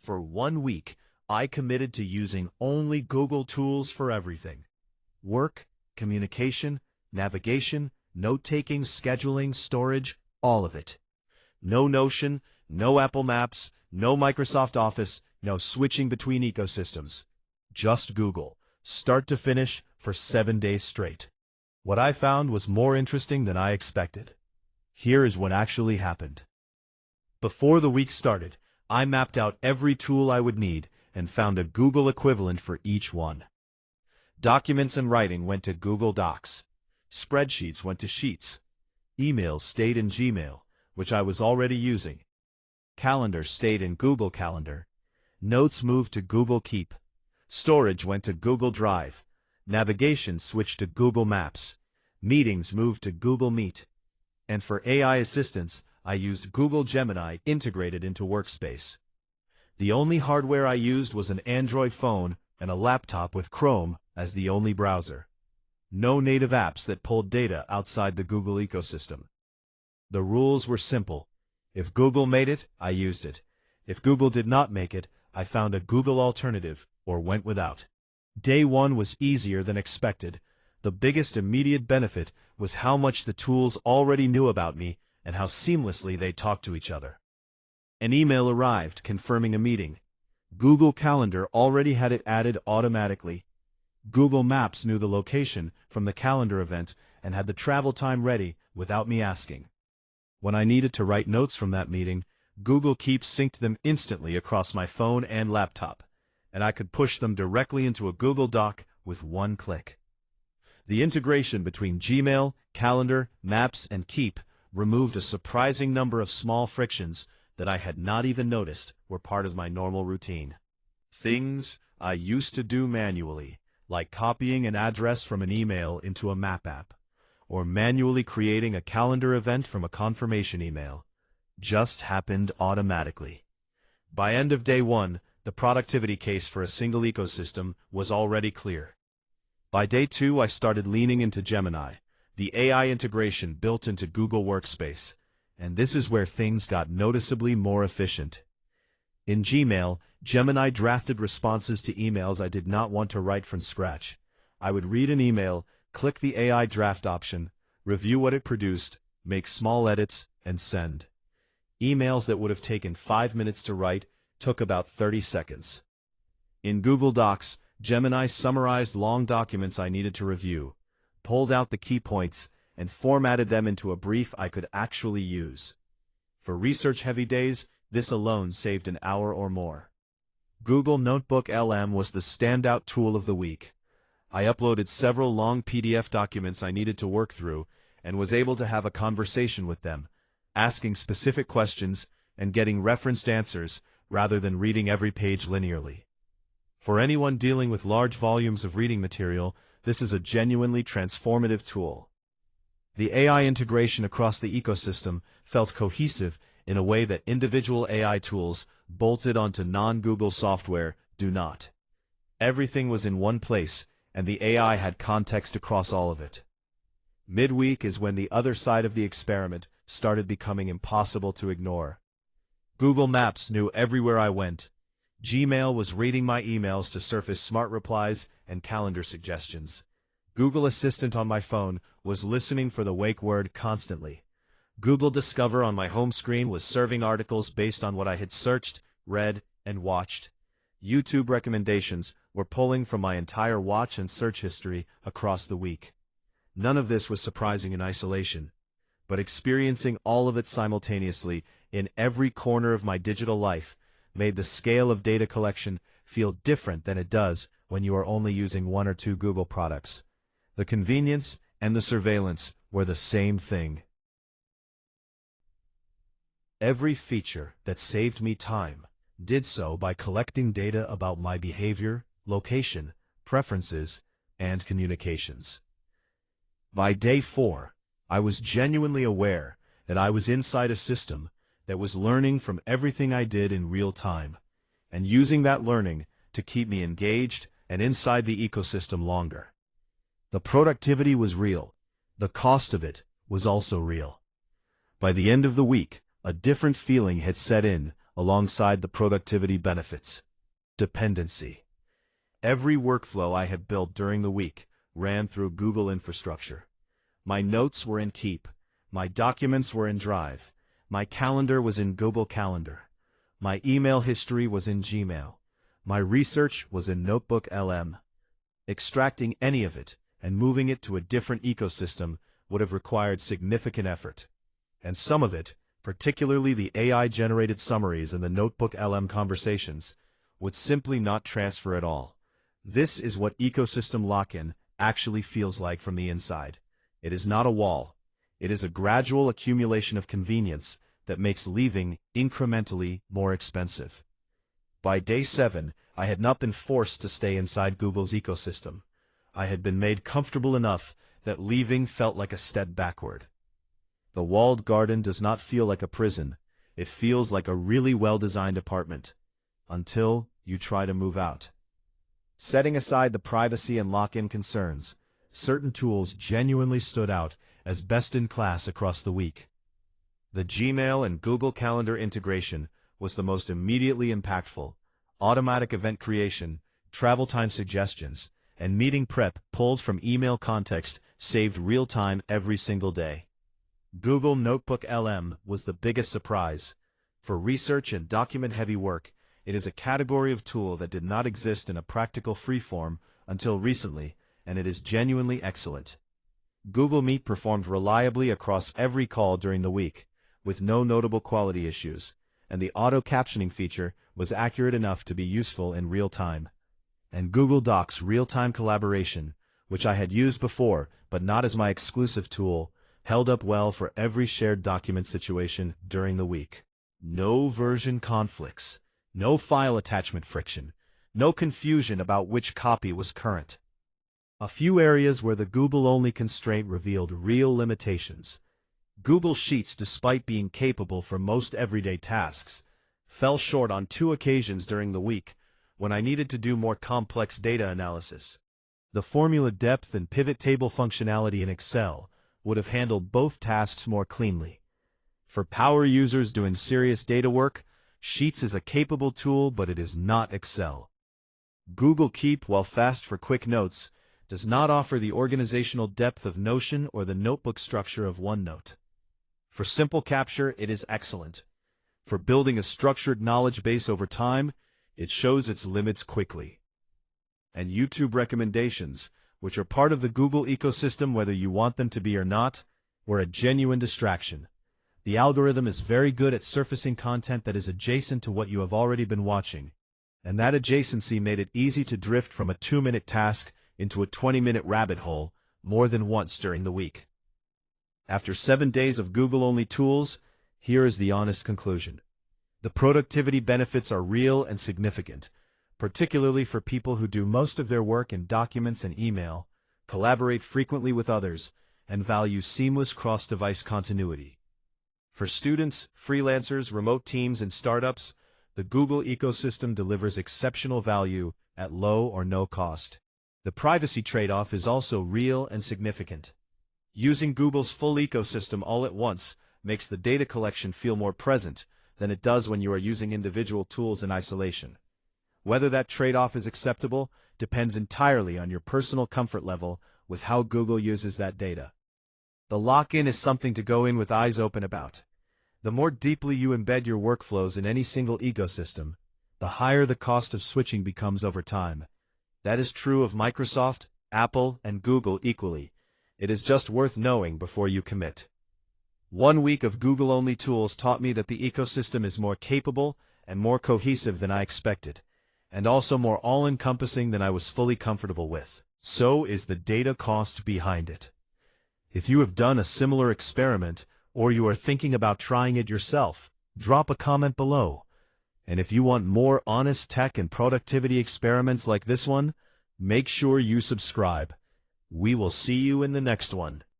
For 1 week, I committed to using only Google tools for everything. Work, communication, navigation, note-taking, scheduling, storage, all of it. No Notion, no Apple Maps, no Microsoft Office, no switching between ecosystems. Just Google, start to finish, for 7 days straight. What I found was more interesting than I expected. Here is what actually happened. Before the week started, I mapped out every tool I would need and found a Google equivalent for each one. Documents and writing went to Google Docs. Spreadsheets went to Sheets. Emails stayed in Gmail, which I was already using. Calendar stayed in Google Calendar. Notes moved to Google Keep. Storage went to Google Drive. Navigation switched to Google Maps. Meetings moved to Google Meet. And for AI assistance, I used Google Gemini integrated into Workspace. The only hardware I used was an Android phone and a laptop with Chrome as the only browser. No native apps that pulled data outside the Google ecosystem. The rules were simple. If Google made it, I used it. If Google did not make it, I found a Google alternative or went without. Day 1 was easier than expected. The biggest immediate benefit was how much the tools already knew about me and how seamlessly they talked to each other. An email arrived confirming a meeting. Google Calendar already had it added automatically. Google Maps knew the location from the calendar event and had the travel time ready without me asking. When I needed to write notes from that meeting, Google Keep synced them instantly across my phone and laptop, and I could push them directly into a Google Doc with one click. The integration between Gmail, Calendar, Maps, and Keep removed a surprising number of small frictions that I had not even noticed were part of my normal routine. Things I used to do manually, like copying an address from an email into a map app, or manually creating a calendar event from a confirmation email, just happened automatically. By end of day 1, the productivity case for a single ecosystem was already clear. By day 2, I started leaning into Gemini, the AI integration built into Google Workspace, and this is where things got noticeably more efficient. In Gmail, Gemini drafted responses to emails I did not want to write from scratch. I would read an email, click the AI draft option, review what it produced, make small edits, and send. Emails that would have taken 5 minutes to write took about 30 seconds. In Google Docs, Gemini summarized long documents I needed to review, pulled out the key points, and formatted them into a brief I could actually use. For research-heavy days, this alone saved an hour or more. Google Notebook LM was the standout tool of the week. I uploaded several long PDF documents I needed to work through and was able to have a conversation with them, asking specific questions and getting referenced answers rather than reading every page linearly. For anyone dealing with large volumes of reading material, this is a genuinely transformative tool. The AI integration across the ecosystem felt cohesive in a way that individual AI tools bolted onto non-Google software do not. Everything was in one place, and the AI had context across all of it. Midweek is when the other side of the experiment started becoming impossible to ignore. Google Maps knew everywhere I went. Gmail was reading my emails to surface smart replies and calendar suggestions. Google Assistant on my phone was listening for the wake word constantly. Google Discover on my home screen was serving articles based on what I had searched, read, and watched. YouTube recommendations were pulling from my entire watch and search history across the week. None of this was surprising in isolation, but experiencing all of it simultaneously in every corner of my digital life made the scale of data collection feel different than it does when you are only using 1 or 2 Google products. The convenience and the surveillance were the same thing. Every feature that saved me time did so by collecting data about my behavior, location, preferences, and communications. By day 4, I was genuinely aware that I was inside a system that was learning from everything I did in real time, and using that learning to keep me engaged and inside the ecosystem longer. The productivity was real. The cost of it was also real. By the end of the week, a different feeling had set in, alongside the productivity benefits. Dependency. Every workflow I had built during the week ran through Google infrastructure. My notes were in Keep, my documents were in Drive, my calendar was in Google Calendar, my email history was in Gmail, my research was in Notebook LM. Extracting any of it and moving it to a different ecosystem would have required significant effort. And some of it, particularly the AI-generated summaries and the Notebook LM conversations, would simply not transfer at all. This is what ecosystem lock-in actually feels like from the inside. It is not a wall. It is a gradual accumulation of convenience that makes leaving incrementally more expensive. By day 7, I had not been forced to stay inside Google's ecosystem. I had been made comfortable enough that leaving felt like a step backward. The walled garden does not feel like a prison. It feels like a really well-designed apartment. Until you try to move out. Setting aside the privacy and lock-in concerns, certain tools genuinely stood out as best in class across the week. The Gmail and Google Calendar integration was the most immediately impactful. Automatic event creation, travel time suggestions, and meeting prep pulled from email context saved real time every single day. Google Notebook LM was the biggest surprise. For research and document-heavy work, it is a category of tool that did not exist in a practical freeform until recently, and it is genuinely excellent. Google Meet performed reliably across every call during the week, with no notable quality issues, and the auto-captioning feature was accurate enough to be useful in real time. And Google Docs real-time collaboration, which I had used before but not as my exclusive tool, held up well for every shared document situation during the week. No version conflicts, no file attachment friction, no confusion about which copy was current. A few areas where the Google-only constraint revealed real limitations. Google Sheets, despite being capable for most everyday tasks, fell short on 2 occasions during the week when I needed to do more complex data analysis. The formula depth and pivot table functionality in Excel would have handled both tasks more cleanly. For power users doing serious data work, Sheets is a capable tool, but it is not Excel. Google Keep, while fast for quick notes, does not offer the organizational depth of Notion or the notebook structure of OneNote. For simple capture, it is excellent. For building a structured knowledge base over time, it shows its limits quickly. And YouTube recommendations, which are part of the Google ecosystem whether you want them to be or not, were a genuine distraction. The algorithm is very good at surfacing content that is adjacent to what you have already been watching, and that adjacency made it easy to drift from a 2-minute task into a 20-minute rabbit hole more than once during the week. After 7 days of Google-only tools, here is the honest conclusion. The productivity benefits are real and significant, particularly for people who do most of their work in documents and email, collaborate frequently with others, and value seamless cross-device continuity. For students, freelancers, remote teams, and startups, the Google ecosystem delivers exceptional value at low or no cost. The privacy trade-off is also real and significant. Using Google's full ecosystem all at once makes the data collection feel more present than it does when you are using individual tools in isolation. Whether that trade-off is acceptable depends entirely on your personal comfort level with how Google uses that data. The lock-in is something to go in with eyes open about. The more deeply you embed your workflows in any single ecosystem, the higher the cost of switching becomes over time. That is true of Microsoft, Apple, and Google equally. It is just worth knowing before you commit. 1 week of Google-only tools taught me that the ecosystem is more capable and more cohesive than I expected, and also more all-encompassing than I was fully comfortable with. So is the data cost behind it. If you have done a similar experiment, or you are thinking about trying it yourself, drop a comment below. And if you want more honest tech and productivity experiments like this one, make sure you subscribe. We will see you in the next one.